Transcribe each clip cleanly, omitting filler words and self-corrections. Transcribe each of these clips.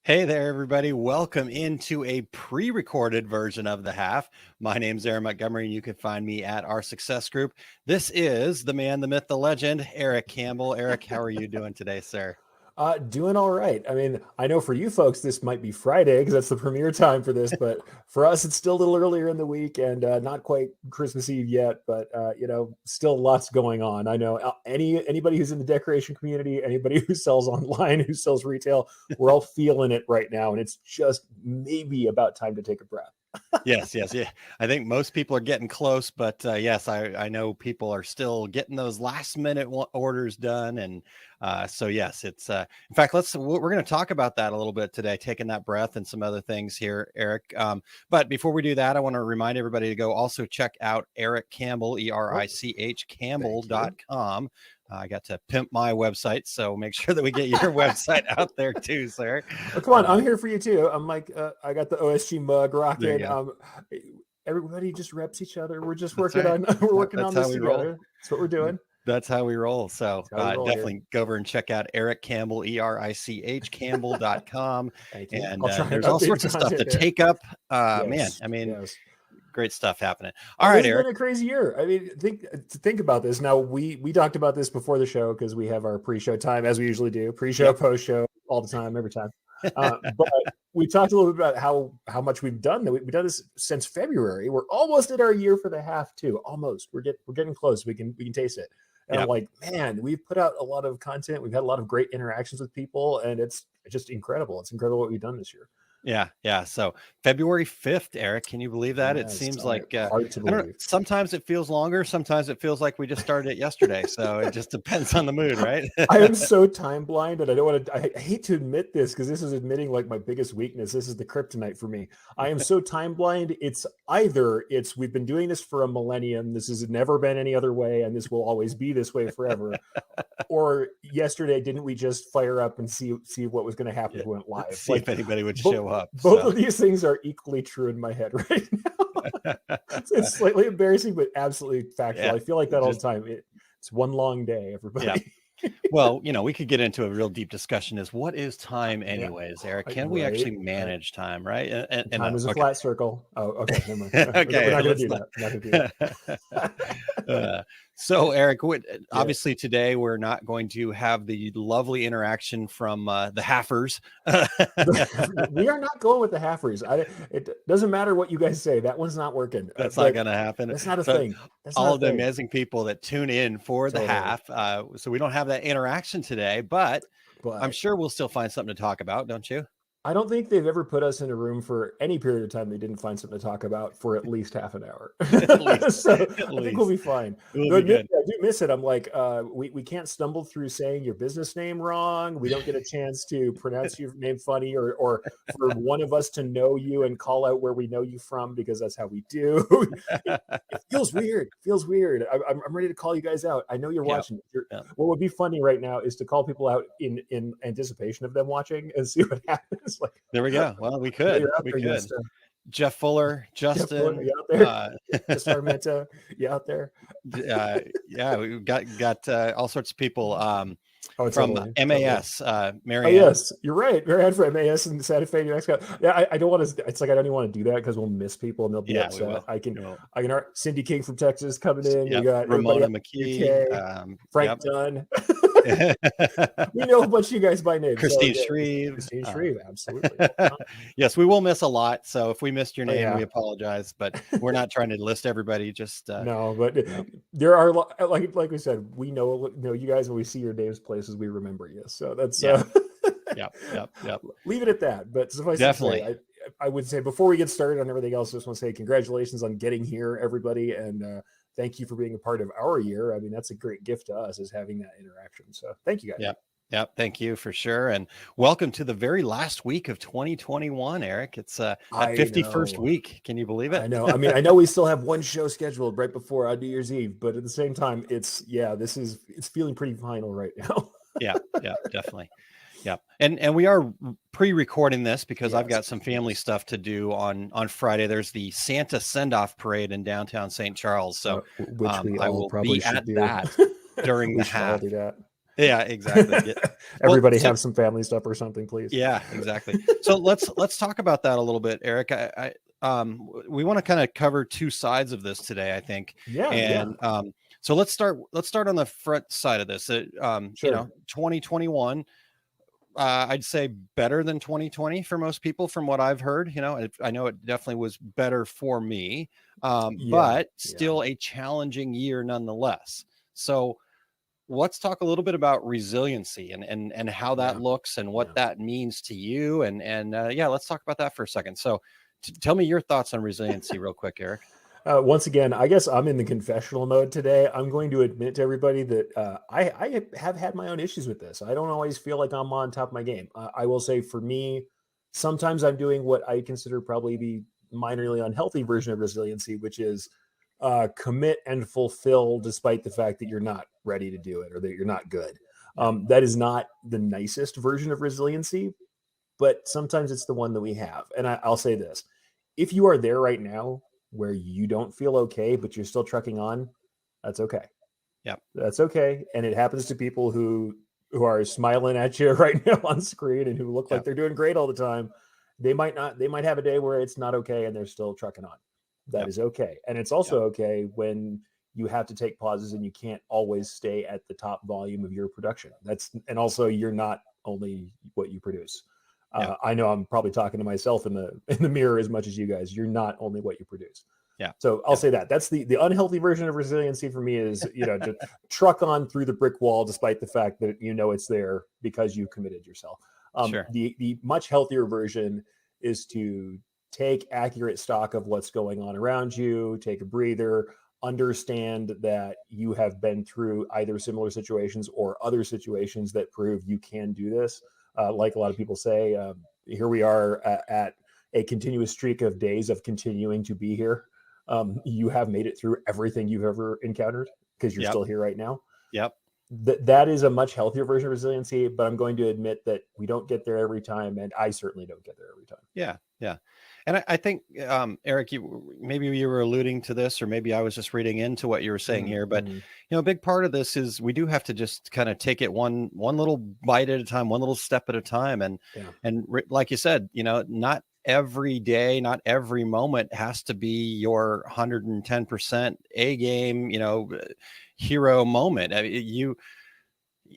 Hey there, everybody. Welcome into a pre-recorded version of The Half. My name's Erich Montgomery, and you can find me at our success group. This is the man, the myth, the legend, Erich Campbell. Erich, how are you doing today, sir? Doing all right. I mean, I know for you folks, this might be Friday because that's the premiere time for this, but for us, it's still a little earlier in the week and not quite Christmas Eve yet, but still lots going on. I know anybody who's in the decoration community, anybody who sells online, who sells retail, we're all feeling it right now, and it's just maybe about time to take a breath. Yes. Yeah. I think most people are getting close, but yes, I know people are still getting those last minute orders done. And so, yes, it's in fact, we're going to talk about that a little bit today, taking that breath and some other things here, Erich. But before we do that, I want to remind everybody to go also check out Erich Campbell, ERICH Campbell.com. I got to pimp my website, so make sure that we get your website out there too, sir. Oh, come on, I'm here for you too. I'm like, I got the OSG mug rocking. Everybody just reps each other. We're just working on we're working on this together. That's what we're doing. That's how we roll. So definitely go over and check out Erich Campbell, ERICH Campbell.com. And there's all sorts of stuff to take up. Man, I mean, great stuff happening. All right, Erich. It's been a crazy year. I mean, think about this. Now, we talked about this before the show because we have our pre-show time, as we usually do. Pre-show, post-show, all the time, every time. But we talked a little bit about how much we've done. We've done this since February. We're almost at our year for the half too. Almost. We're getting close. We can taste it. And I'm like, man, we've put out a lot of content. We've had a lot of great interactions with people, and it's just incredible. It's incredible what we've done this year. Yeah. So February 5th, Erich, can you believe that? It seems like hard to believe. I don't know, sometimes it feels longer. Sometimes it feels like we just started it yesterday. So it just depends on the mood, right? I am so time blind, and I don't want to. I hate to admit this because this is admitting like my biggest weakness. This is the kryptonite for me. I am so time blind. It's we've been doing this for a millennium. This has never been any other way, and this will always be this way forever. Or yesterday, didn't we just fire up and see what was going to happen if we went live? See if anybody would show up. Both of these things are equally true in my head right now. It's slightly embarrassing, but absolutely factual. I feel like that all the time. It's one long day, everybody. Yeah. Well, we could get into a real deep discussion is what is time anyways, Erich? Can we actually manage time, right? And time is a flat circle. Oh, okay. Never mind. Okay. We're not going to do that. So, Erich, obviously today we're not going to have the lovely interaction from the halfers. We are not going with the halfers. It doesn't matter what you guys say. That one's not working. That's not going to happen. That's not a thing. All of the amazing people that tune in for the half. So we don't have that interaction today, but I'm sure we'll still find something to talk about, don't you? I don't think they've ever put us in a room for any period of time they didn't find something to talk about for at least half an hour. I think we'll be fine. I do miss it. I'm like, we can't stumble through saying your business name wrong. We don't get a chance to pronounce your name funny or for one of us to know you and call out where we know you from because that's how we do. It feels weird. I'm ready to call you guys out. I know you're watching. What would be funny right now is to call people out in anticipation of them watching and see what happens. Like, there we go. Well, we could. Jeff Fuller, Justin, you out there? Sarmento, you out there? We got all sorts of people from totally. MAS. Marianne. Oh, yes, you're right. Marianne from MAS and Santa Fe, New Mexico. Yeah, I don't want to. It's like I don't even want to do that because we'll miss people and they'll be upset. I can. Cindy King from Texas coming in. You got Ramona McKee, Frank Dunn. We know a bunch of you guys by name. Christine Shreve. Christine Shreve, absolutely. Yes, we will miss a lot. So if we missed your name, we apologize. But we're not trying to list everybody. Just no, but there are like we said, we know you guys when we see your names places, we remember you. So that's Yep. Leave it at that. But suffice definitely. To say, I would say before we get started on everything else, I just want to say congratulations on getting here, everybody, and thank you for being a part of our year. I mean, that's a great gift to us is having that interaction. So thank you guys. Yep. Thank you for sure. And welcome to the very last week of 2021, Erich. It's our 51st week. Can you believe it? I know. I mean, I know we still have one show scheduled right before New Year's Eve, but at the same time, it's feeling pretty final right now. Yeah, definitely. Yeah. And we are pre-recording this because I've got some family stuff to do on Friday. There's the Santa send-off parade in downtown St. Charles. So which we I will probably be at do. that during the half. Do that. Yeah, exactly. Well, Everybody so have some family stuff or something, please. yeah, exactly. So let's talk about that a little bit, Eric. We want to kind of cover two sides of this today, I think. Yeah, yeah, And so let's start on the front side of this. sure. 2021, I'd say better than 2020 for most people, from what I've heard. I know it definitely was better for me, Yeah, but yeah, still a challenging year nonetheless. So let's talk a little bit about resiliency and how that yeah, looks and what yeah. that means to you. And yeah, let's talk about that for a second. So tell me your thoughts on resiliency real quick, Eric. Once again, I guess I'm in the confessional mode today. I'm going to admit to everybody that I have had my own issues with this. I don't always feel like I'm on top of my game. I will say for me, sometimes I'm doing what I consider probably the minorly unhealthy version of resiliency, which is commit and fulfill despite the fact that you're not ready to do it or that you're not good. Yeah. That is not the nicest version of resiliency, but sometimes it's the one that we have. And I'll say this: if you are there right now where you don't feel okay, but you're still trucking on, that's okay. Yeah. That's okay. And it happens to people who are smiling at you right now on screen and who look Yeah. like they're doing great all the time. They might not, they might have a day where it's not okay and they're still trucking on. That Yeah. is okay. And it's also okay when you have to take pauses and you can't always stay at the top volume of your production. And also you're not only what you produce. Yeah. I know I'm probably talking to myself in the mirror as much as you guys. You're not only what you produce. Yeah. So I'll say that's the unhealthy version of resiliency for me is, to truck on through the brick wall, despite the fact that, it's there because you committed yourself. Sure. The much healthier version is to take accurate stock of what's going on around you, take a breather, understand that you have been through either similar situations or other situations that prove you can do this. Like a lot of people say, here we are at a continuous streak of days of continuing to be here. You have made it through everything you've ever encountered because you're Yep. still here right now. Yep. That is a much healthier version of resiliency, but I'm going to admit that we don't get there every time, and I certainly don't get there every time. Yeah. Yeah. And I think, Eric, maybe you were alluding to this, or maybe I was just reading into what you were saying here. But a big part of this is we do have to just kind of take it one little bite at a time, one little step at a time, and like you said, not every day, not every moment has to be your 110% A game, hero moment.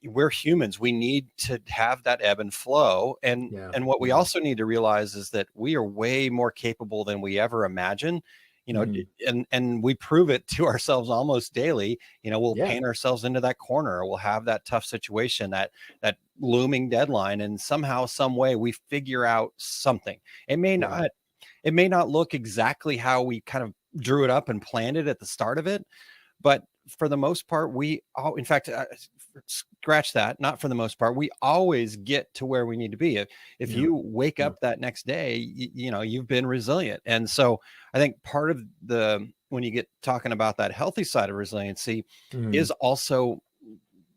We're humans. We need to have that ebb and flow. And what we also need to realize is that we are way more capable than we ever imagine, and we prove it to ourselves almost daily. We'll paint ourselves into that corner, or we'll have that tough situation, that looming deadline, and somehow, some way we figure out something. It may not look exactly how we kind of drew it up and planned it at the start of it, but for the most part, in fact, scratch that, not for the most part, we always get to where we need to be. If you wake up that next day, you've been resilient. And so I think part of when you get talking about that healthy side of resiliency is also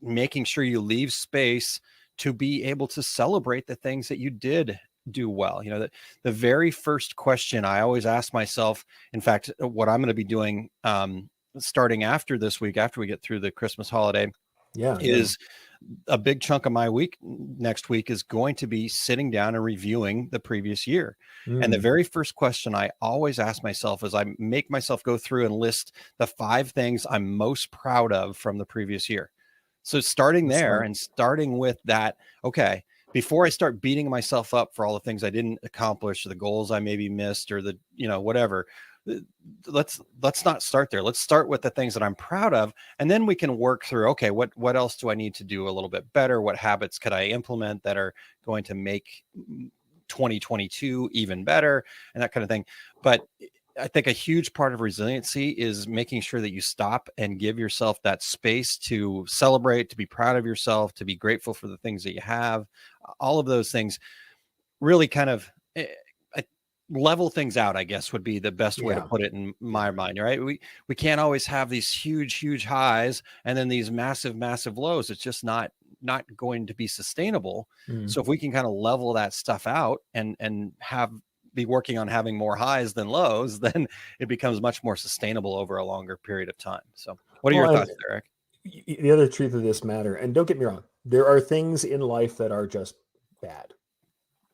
making sure you leave space to be able to celebrate the things that you did do well. The very first question I always ask myself, in fact, what I'm going to be doing, starting after this week, after we get through the Christmas holiday, is a big chunk of my week next week is going to be sitting down and reviewing the previous year. And the very first question I always ask myself is I make myself go through and list the 5 things I'm most proud of from the previous year. So starting there and starting with that, okay, before I start beating myself up for all the things I didn't accomplish, or the goals I maybe missed, or the, whatever, let's not start there. Let's start with the things that I'm proud of, and then we can work through, okay, what else do I need to do a little bit better? What habits could I implement that are going to make 2022 even better, and that kind of thing. But I think a huge part of resiliency is making sure that you stop and give yourself that space to celebrate, to be proud of yourself, to be grateful for the things that you have. All of those things really kind of level things out, I guess, would be the best way to put it in my mind, right? We can't always have these huge highs and then these massive lows. It's just not going to be sustainable. So if we can kind of level that stuff out and be working on having more highs than lows, then it becomes much more sustainable over a longer period of time. So what are your thoughts there, Eric? The other truth of this matter, and don't get me wrong, There are things in life that are just bad.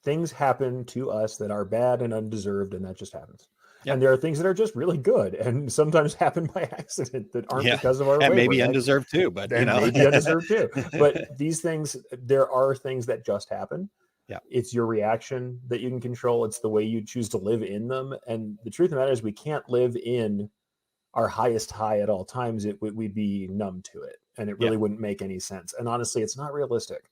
Things happen to us that are bad and undeserved, and that just happens. Yep. And there are things that are just really good and sometimes happen by accident that aren't because of our and labor. maybe undeserved too, but maybe undeserved too. But these things, there are things that just happen. Yeah. It's your reaction that you can control. It's the way you choose to live in them. And the truth of the matter is we can't live in our highest high at all times. We'd be numb to it, and it really wouldn't make any sense. And honestly, it's not realistic.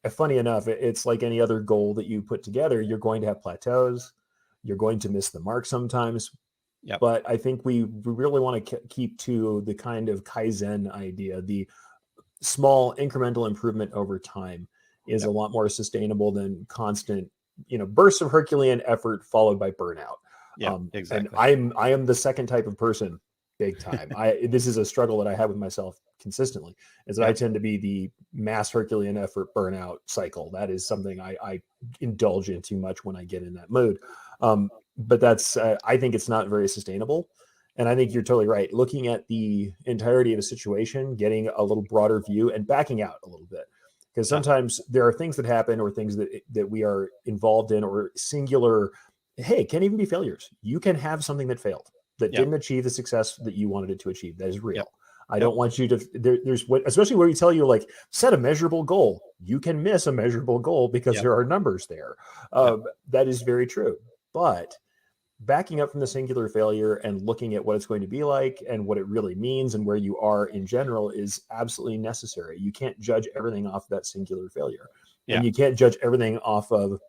Funny enough, it's like any other goal that you put together. You're going to have plateaus. You're going to miss the mark sometimes. But I think we really want to keep to the kind of Kaizen idea. The small incremental improvement over time is a lot more sustainable than constant, bursts of Herculean effort followed by burnout. Exactly. And I am the second type of person, big time. This is a struggle that I have with myself consistently, is that I tend to be the mass Herculean effort burnout cycle. That is something I indulge in too much when I get in that mood. But that's I think it's not very sustainable. And I think you're totally right. Looking at the entirety of a situation, getting a little broader view, and backing out a little bit. Because sometimes there are things that happen, or things that we are involved in, or singular, can even be failures. You can have something that failed, that didn't achieve the success that you wanted it to achieve. That is real. I don't want you to, there's what, especially where we tell you, like, set a measurable goal. You can miss a measurable goal because there are numbers there. That is very true. But backing up from the singular failure and looking at what it's going to be like and what it really means and where you are in general is absolutely necessary. You can't judge everything off of that singular failure. And you can't judge everything off of,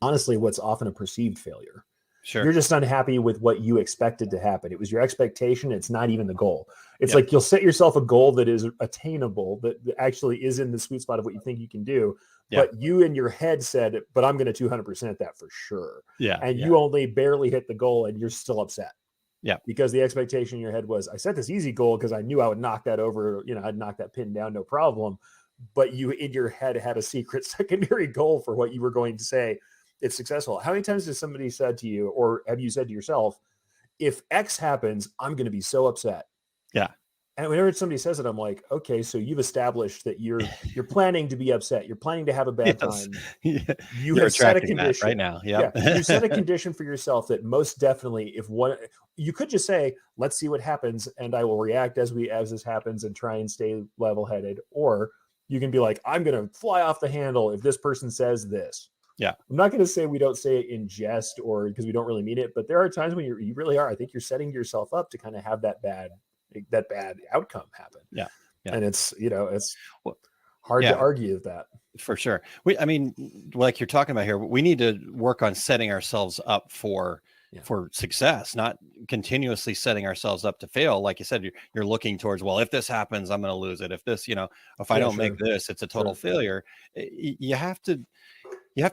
honestly, what's often a perceived failure. Sure. You're just unhappy with what you expected to happen. It was your expectation. It's not even the goal. It's like you'll set yourself a goal that is attainable, that actually is in the sweet spot of what you think you can do. But you in your head said, but I'm going to 200% that for sure. And you only barely hit the goal and you're still upset. Because the expectation in your head was, I set this easy goal because I knew I would knock that over. I'd knock that pin down, no problem. But you in your head had a secret secondary goal for what you were going to say. It's successful. How many times has somebody said to you, or have you said to yourself, if X happens, I'm going to be so upset? And whenever somebody says it, I'm like, okay, so you've established that you're planning to be upset. You're planning to have a bad time. You have set a condition right now. You set a condition for yourself that most definitely, you could just say, let's see what happens, and I will react as this happens and try and stay level-headed. Or you can be like, I'm going to fly off the handle if this person says this. I'm not going to say we don't say it in jest or because we don't really mean it, but there are times when you really are. I think you're setting yourself up to kind of have that bad outcome happen. And it's, it's hard to argue with that. For sure. I mean, like you're talking about here, we need to work on setting ourselves up for success, not continuously setting ourselves up to fail. Like you said, you're looking towards, well, if this happens, I'm going to lose it. If this, if I don't make this, it's a total failure. You have to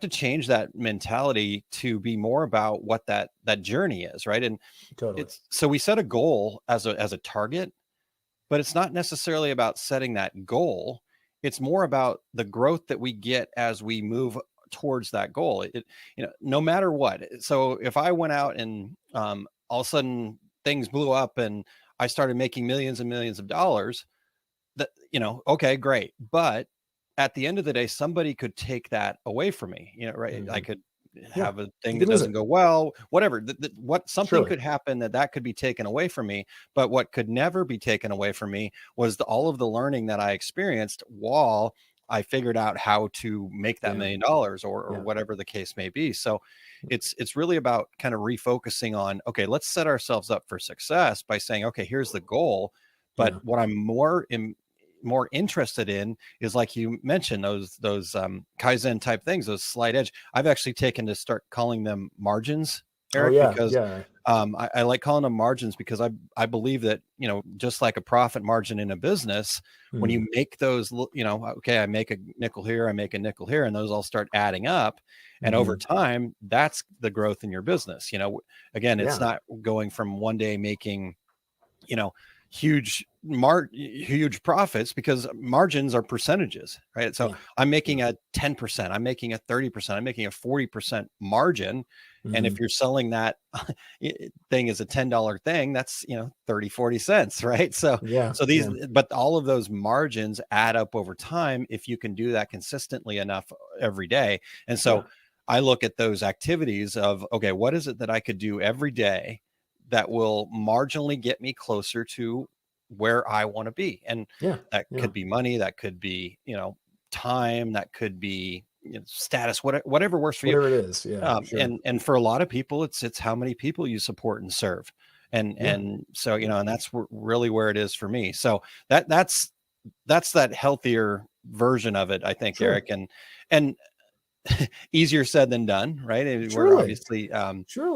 change that mentality to be more about what that journey is. Right. And so we set a goal as a target, but it's not necessarily about setting that goal. It's more about the growth that we get as we move towards that goal. No matter what. So if I went out and all of a sudden things blew up and I started making millions and millions of dollars, that, okay, great. But at the end of the day, somebody could take that away from me, right? Mm-hmm. I could have a thing that doesn't go well, whatever, something could happen that could be taken away from me. But what could never be taken away from me was all of the learning that I experienced while I figured out how to make that $1 million or whatever the case may be. So it's really about kind of refocusing on, okay, let's set ourselves up for success by saying, okay, here's the goal. But what I'm more interested in is, like you mentioned, those Kaizen type things, those slight edge. I've actually taken to start calling them margins, Eric, because I like calling them margins because I believe that, just like a profit margin in a business, when you make those, okay, I make a nickel here, I make a nickel here, and those all start adding up. And over time, that's the growth in your business. Again, it's not going from one day making, huge profits, because margins are percentages, right? So I'm making a 10%, I'm making a 30%, I'm making a 40% margin. And if you're selling that thing as a $10 thing, that's, 30, 40 cents, right? So but all of those margins add up over time if you can do that consistently enough every day. And so I look at those activities of, okay, what is it that I could do every day that will marginally get me closer to where I want to be? And that could be money, that could be, time, that could be, status, whatever works for you. Whatever it is. Yeah. Sure. And for a lot of people, it's how many people you support and serve. And so, and that's really where it is for me. So that's that healthier version of it, I think, Eric, and easier said than done, right? We're obviously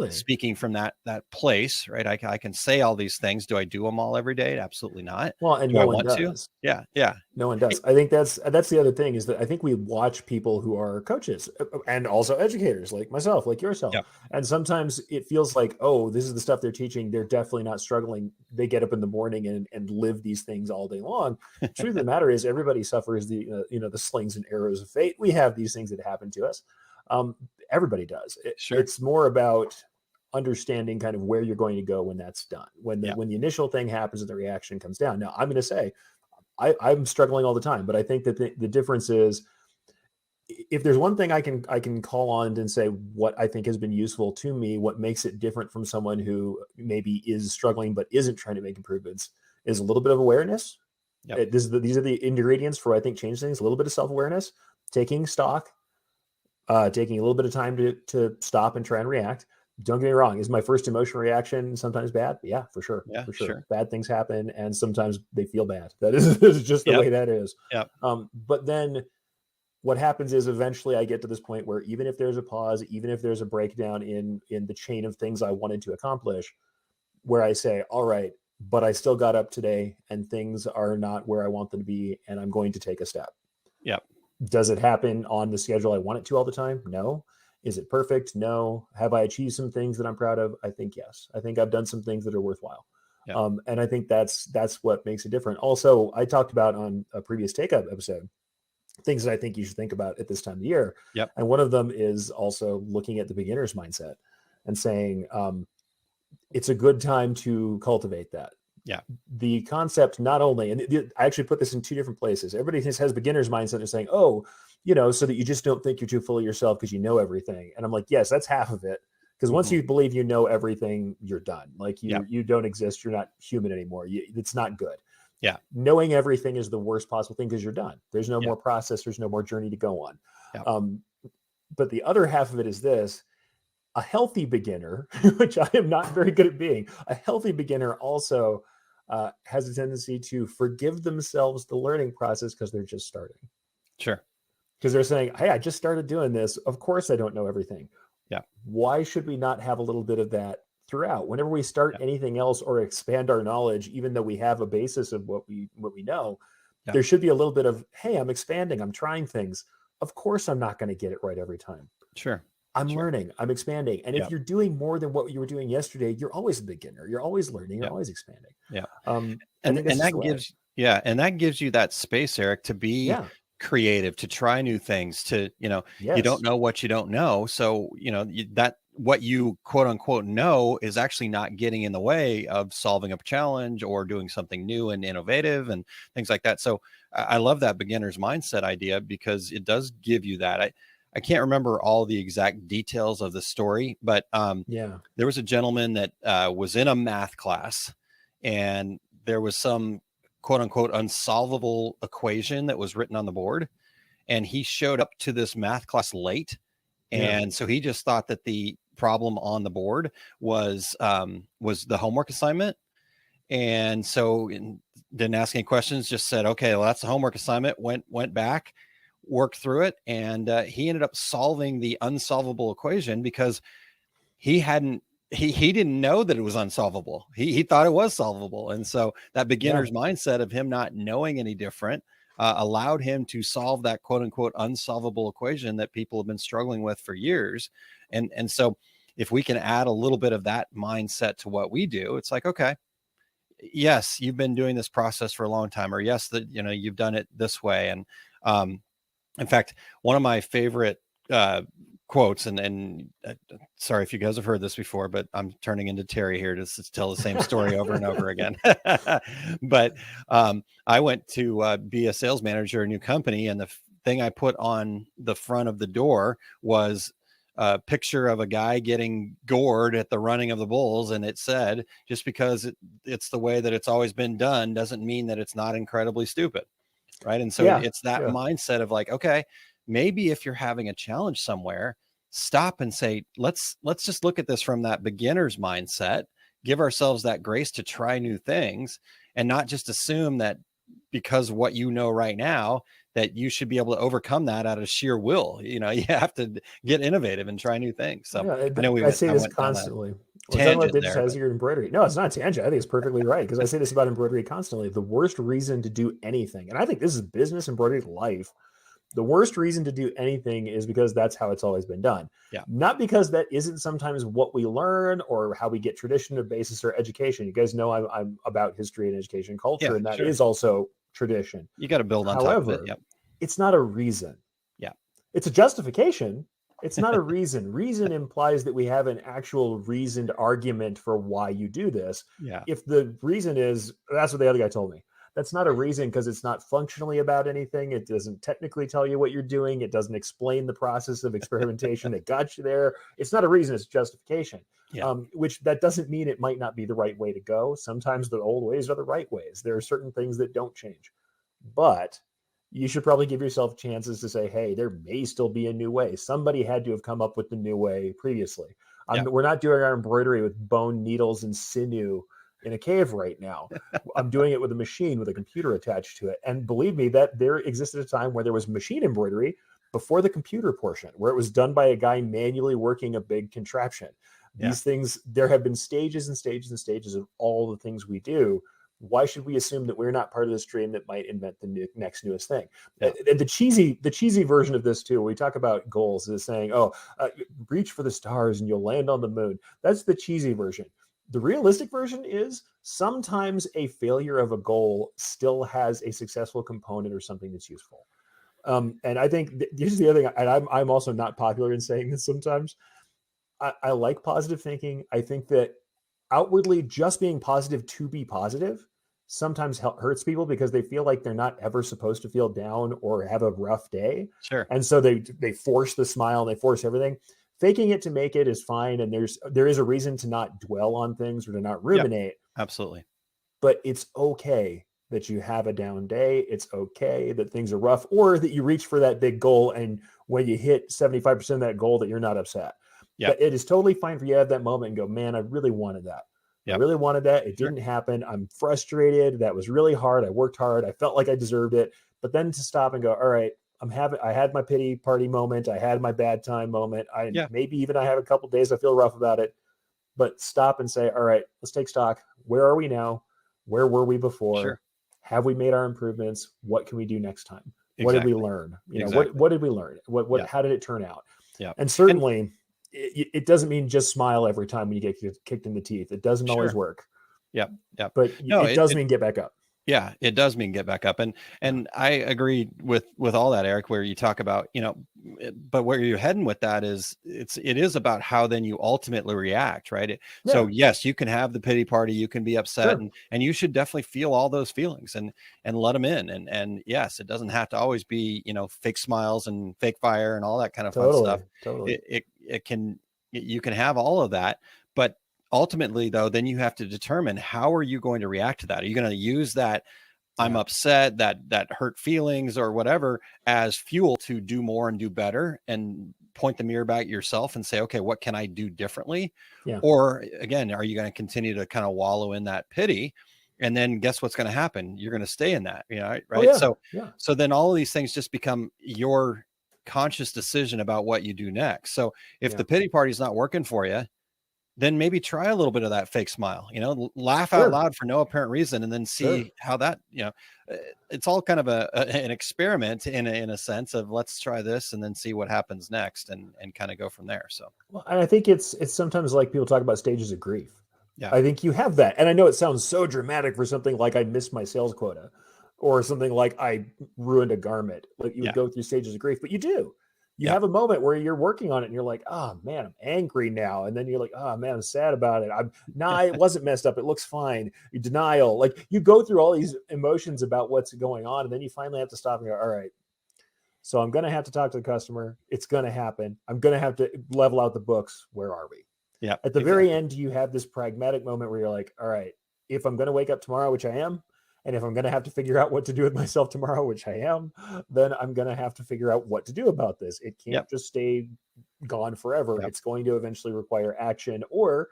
speaking from that place, right? I can say all these things. Do I do them all every day? Absolutely not. Well, and no one does. Yeah. No one does. I think that's the other thing, is that I think we watch people who are coaches and also educators like myself, like yourself. And sometimes it feels like, oh, this is the stuff they're teaching, they're definitely not struggling. They get up in the morning and live these things all day long. The truth of the matter is, everybody suffers the slings and arrows of fate. We have these things that happen to us. Everybody does. It's more about understanding kind of where you're going to go when that's done. When the initial thing happens and the reaction comes down. Now, I'm going to say, I'm struggling all the time, but I think that the difference is, if there's one thing I can call on and say what I think has been useful to me, what makes it different from someone who maybe is struggling but isn't trying to make improvements, is a little bit of awareness. These are the ingredients for, I think, change things. A little bit of self-awareness, taking stock, taking a little bit of time to stop and try and react. Don't get me wrong. Is my first emotional reaction sometimes bad? Yeah, for sure. For sure. Bad things happen, and sometimes they feel bad. That is just the way that is. But then what happens is, eventually I get to this point where, even if there's a pause, even if there's a breakdown in the chain of things I wanted to accomplish, where I say, all right, but I still got up today and things are not where I want them to be, and I'm going to take a step. Does it happen on the schedule I want it to all the time? No. Is it perfect? No. Have I achieved some things that I'm proud of? I think yes. I think I've done some things that are worthwhile. And I think that's what makes it different. Also, I talked about on a previous Take Up episode, things that I think you should think about at this time of the year. And one of them is also looking at the beginner's mindset and saying, it's a good time to cultivate that. The concept, not only, and I actually put this in two different places. Everybody has beginner's mindset and saying, oh, so that you just don't think you're too full of yourself because you know everything. And I'm like, yes, that's half of it. Because once you believe you know everything, you're done. Like you don't exist. You're not human anymore. It's not good. Knowing everything is the worst possible thing, because you're done. There's no more process. There's no more journey to go on. But the other half of it is this: a healthy beginner, which I am not very good at being, a healthy beginner also has a tendency to forgive themselves the learning process, because they're just starting. Because they're saying, hey, I just started doing this. Of course, I don't know everything. Why should we not have a little bit of that throughout? Whenever we start anything else or expand our knowledge, even though we have a basis of what we know, there should be a little bit of, hey, I'm expanding, I'm trying things. Of course, I'm not going to get it right every time. I'm learning, I'm expanding. And if you're doing more than what you were doing yesterday, you're always a beginner. You're always learning. You're always expanding. And that gives you that space, Eric, to be creative, to try new things, to, you don't know what you don't know. So, that what you quote unquote know is actually not getting in the way of solving a challenge or doing something new and innovative and things like that. So I love that beginner's mindset idea, because it does give you that. I can't remember all the exact details of the story, but there was a gentleman that was in a math class, and there was some quote unquote unsolvable equation that was written on the board. And he showed up to this math class late. And so he just thought that the problem on the board was the homework assignment. And so didn't ask any questions, just said, okay, well, that's the homework assignment, went back, worked through it. And he ended up solving the unsolvable equation, because he didn't know that it was unsolvable. He thought it was solvable. And so that beginner's mindset of him not knowing any different allowed him to solve that quote unquote unsolvable equation that people have been struggling with for years. And so if we can add a little bit of that mindset to what we do, it's like, okay, yes, you've been doing this process for a long time, or yes, that, you've done it this way. And in fact, one of my favorite quotes, and sorry if you guys have heard this before, but I'm turning into Terry here to tell the same story over and over again. But I went to be a sales manager at a new company, and the thing I put on the front of the door was a picture of a guy getting gored at the running of the bulls. And it said, just because it's the way that it's always been done doesn't mean that it's not incredibly stupid. Right. And so it's that mindset of like, okay, maybe if you're having a challenge somewhere, stop and say, let's just look at this from that beginner's mindset, give ourselves that grace to try new things, and not just assume that because what you know right now, that you should be able to overcome that out of sheer will. You have to get innovative and try new things. So I know I say this constantly. We're talking about digitizing your embroidery. No, it's not a tangent. I think it's perfectly right, because I say this about embroidery constantly. The worst reason to do anything, and I think this is business, embroidery, life, the worst reason to do anything is because that's how it's always been done. Yeah. Not because that isn't sometimes what we learn or how we get tradition or basis or education. You guys know I'm about history and education culture, and that is also tradition. You got to build on top of it. Yep. It's not a reason. Yeah. It's a justification. It's not a reason. Reason implies that we have an actual reasoned argument for why you do this. Yeah. If the reason is, that's what the other guy told me, that's not a reason, because it's not functionally about anything. It doesn't technically tell you what you're doing. It doesn't explain the process of experimentation that got you there. It's not a reason, it's justification. Yeah. Which that doesn't mean it might not be the right way to go. Sometimes the old ways are the right ways. There are certain things that don't change. But you should probably give yourself chances to say, hey, there may still be a new way. Somebody had to have come up with the new way previously. We're not doing our embroidery with bone, needles, and sinew in a cave right now. I'm doing it with a machine with a computer attached to it. And believe me, that there existed a time where there was machine embroidery before the computer portion, where it was done by a guy manually working a big contraption. These things, there have been stages and stages and stages of all the things we do. Why should we assume that we're not part of the stream that might invent the next newest thing? And the cheesy version of this too, we talk about goals, is saying, reach for the stars and you'll land on the moon. That's the cheesy version. The realistic version is sometimes a failure of a goal still has a successful component or something that's useful. And I think here's the other thing, and I'm also not popular in saying this sometimes. I like positive thinking. I think that outwardly just being positive to be positive sometimes hurts people, because they feel like they're not ever supposed to feel down or have a rough day. Sure. And so they force the smile, and they force everything. Faking it to make it is fine. And there is a reason to not dwell on things or to not ruminate. Yep, absolutely. But it's okay that you have a down day. It's okay that things are rough, or that you reach for that big goal, and when you hit 75% of that goal, that you're not upset. Yeah. It is totally fine for you to have that moment and go, man, I really wanted that. Yep. I really wanted that. It didn't happen. I'm frustrated. That was really hard. I worked hard. I felt like I deserved it. But then to stop and go, all right, I had my pity party moment. I had my bad time moment. Maybe even I have a couple days I feel rough about it, but stop and say, all right, let's take stock. Where are we now? Where were we before? Sure. Have we made our improvements? What can we do next time? Exactly. What did we learn? What did we learn? How did it turn out? Yeah. And certainly it doesn't mean just smile every time when you get kicked in the teeth. It doesn't always work. Yeah. But it does mean get back up. Yeah, it does mean get back up. And I agree with all that, Eric, where you talk about, but where you're heading with that is it is about how then you ultimately react, right? So yes, you can have the pity party, you can be upset, and you should definitely feel all those feelings and let them in. And yes, it doesn't have to always be, fake smiles and fake fire and all that kind of fun stuff. Totally. You can have all of that, but ultimately, though, then you have to determine, how are you going to react to that? Are you going to use that I'm upset, that hurt feelings or whatever as fuel to do more and do better, and point the mirror back at yourself and say, okay, what can I do differently? Yeah. Or again, are you going to continue to kind of wallow in that pity? And then guess what's going to happen? You're going to stay in that, right? Oh, yeah. So then all of these things just become your conscious decision about what you do next. So if the pity party is not working for you, then maybe try a little bit of that fake smile, laugh out loud for no apparent reason, and then see how that, it's all kind of an experiment in a sense of, let's try this and then see what happens next, and kind of go from there. So, well, and I think it's sometimes like people talk about stages of grief. Yeah. I think you have that. And I know it sounds so dramatic for something like I missed my sales quota or something like I ruined a garment. Like you would go through stages of grief, but you do. You have a moment where you're working on it and you're like, oh man, I'm angry now. And then you're like, oh man, I'm sad about it. It wasn't messed up. It looks fine. You denial. Like you go through all these emotions about what's going on. And then you finally have to stop and go, all right, so I'm going to have to talk to the customer. It's going to happen. I'm going to have to level out the books. Where are we? Yeah. At the very end, you have this pragmatic moment where you're like, all right, if I'm going to wake up tomorrow, which I am, and if I'm going to have to figure out what to do with myself tomorrow, which I am, then I'm going to have to figure out what to do about this. It can't just stay gone forever. It's going to eventually require action or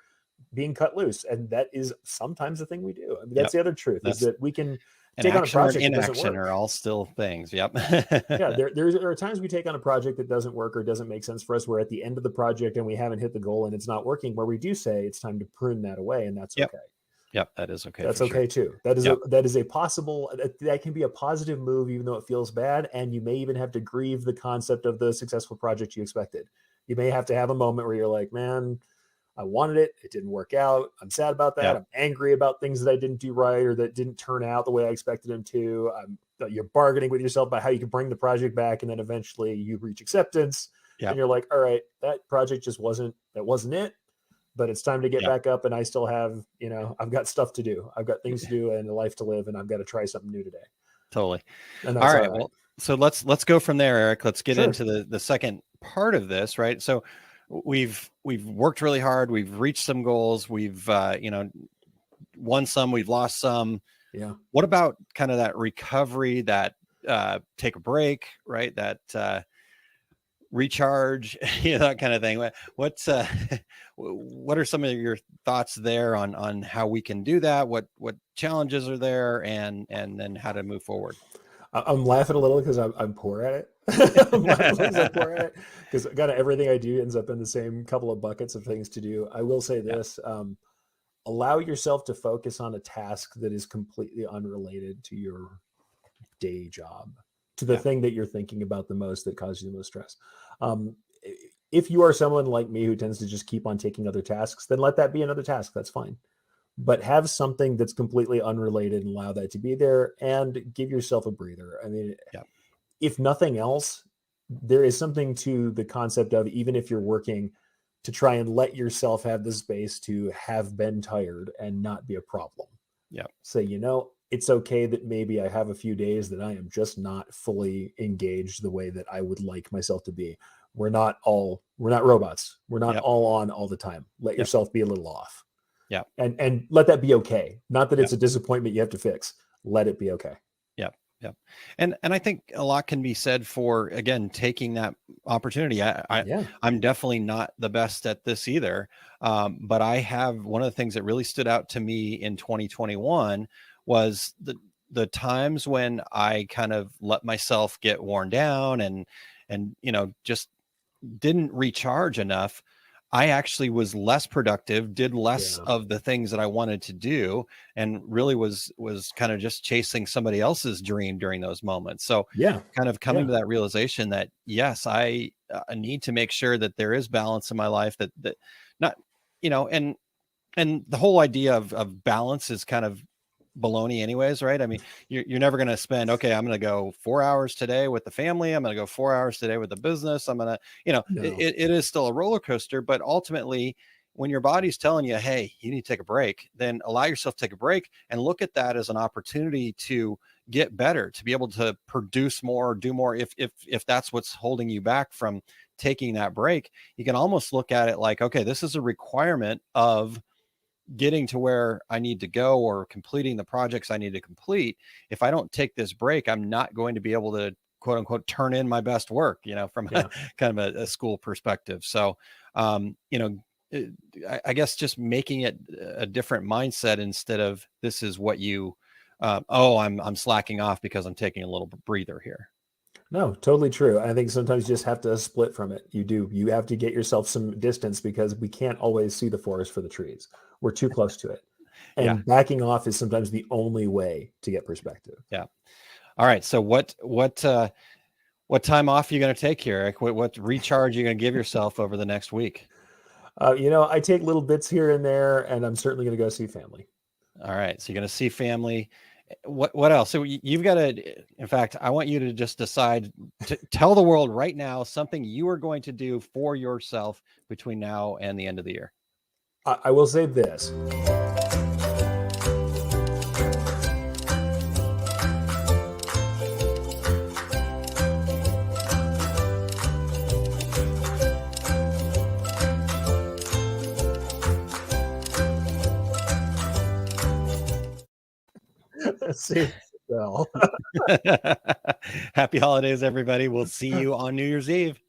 being cut loose. And that is sometimes the thing we do. I mean, that's the other truth is that we can take on a project that doesn't work. Are all still things. Yep. Yeah. There are times we take on a project that doesn't work or doesn't make sense for us. We're at the end of the project and we haven't hit the goal and it's not working, where we do say it's time to prune that away. And that's okay. Yep, that is okay. That's okay too. That is a possible, that can be a positive move, even though it feels bad. And you may even have to grieve the concept of the successful project you expected. You may have to have a moment where you're like, man, I wanted it. It didn't work out. I'm sad about that. I'm angry about things that I didn't do right or that didn't turn out the way I expected them to. You're bargaining with yourself about how you can bring the project back. And then eventually you reach acceptance and you're like, all right, that project just wasn't it. But it's time to get back up, and I still have, I've got stuff to do. I've got things to do and a life to live, and I've got to try something new today. Totally. And all right. Well, so let's go from there, Eric. Let's get into the second part of this, right? So we've worked really hard. We've reached some goals. We've won some. We've lost some. Yeah. What about kind of that recovery? That take a break, right? That recharge, that kind of thing. What are some of your thoughts there on how we can do that? What challenges are there, and then how to move forward? I'm laughing a little because I'm poor at it. I'm laughing because I'm poor at it because kind of everything I do ends up in the same couple of buckets of things to do. I will say this: allow yourself to focus on a task that is completely unrelated to your day job, to the thing that you're thinking about the most that causes you the most stress. If you are someone like me who tends to just keep on taking other tasks, then let that be another task. That's fine. But have something that's completely unrelated and allow that to be there and give yourself a breather. I mean, if nothing else, there is something to the concept of, even if you're working, to try and let yourself have the space to have been tired and not be a problem. Yeah. Say, it's okay that maybe I have a few days that I am just not fully engaged the way that I would like myself to be. We're not robots. We're not all on all the time. Let yourself be a little off. Yeah. And let that be okay. Not that it's a disappointment you have to fix. Let it be okay. Yeah. Yeah. And I think a lot can be said for, again, taking that opportunity. I'm definitely not the best at this either. But I have, one of the things that really stood out to me in 2021 was the times when I kind of let myself get worn down and just didn't recharge enough. I actually was less productive, did less of the things that I wanted to do, and really was kind of just chasing somebody else's dream during those moments. So kind of coming to that realization that, yes, I need to make sure that there is balance in my life, that not, and the whole idea of balance is kind of baloney anyways, right? I mean, you're never going to spend, okay, I'm going to go 4 hours today with the family. I'm going to go 4 hours today with the business. I'm going to, it is still a roller coaster, but ultimately when your body's telling you, hey, you need to take a break, then allow yourself to take a break and look at that as an opportunity to get better, to be able to produce more, do more. If that's what's holding you back from taking that break, you can almost look at it like, okay, this is a requirement of getting to where I need to go or completing the projects I need to complete. If I don't take this break, I'm not going to be able to, quote unquote, turn in my best work, from kind of a school perspective. So, I guess just making it a different mindset instead of this is what I'm slacking off because I'm taking a little breather here. No, totally true. I think sometimes you just have to split from it. You have to get yourself some distance because we can't always see the forest for the trees. We're too close to it. And backing off is sometimes the only way to get perspective. Yeah. All right. So what time off are you going to take here, Eric? What recharge are you going to give yourself over the next week? I take little bits here and there, and I'm certainly going to go see family. All right. So you're going to see family. What else? So you've got to, in fact, I want you to just decide to tell the world right now something you are going to do for yourself between now and the end of the year. I will say this. See, well. Happy holidays, everybody. We'll see you on New Year's Eve.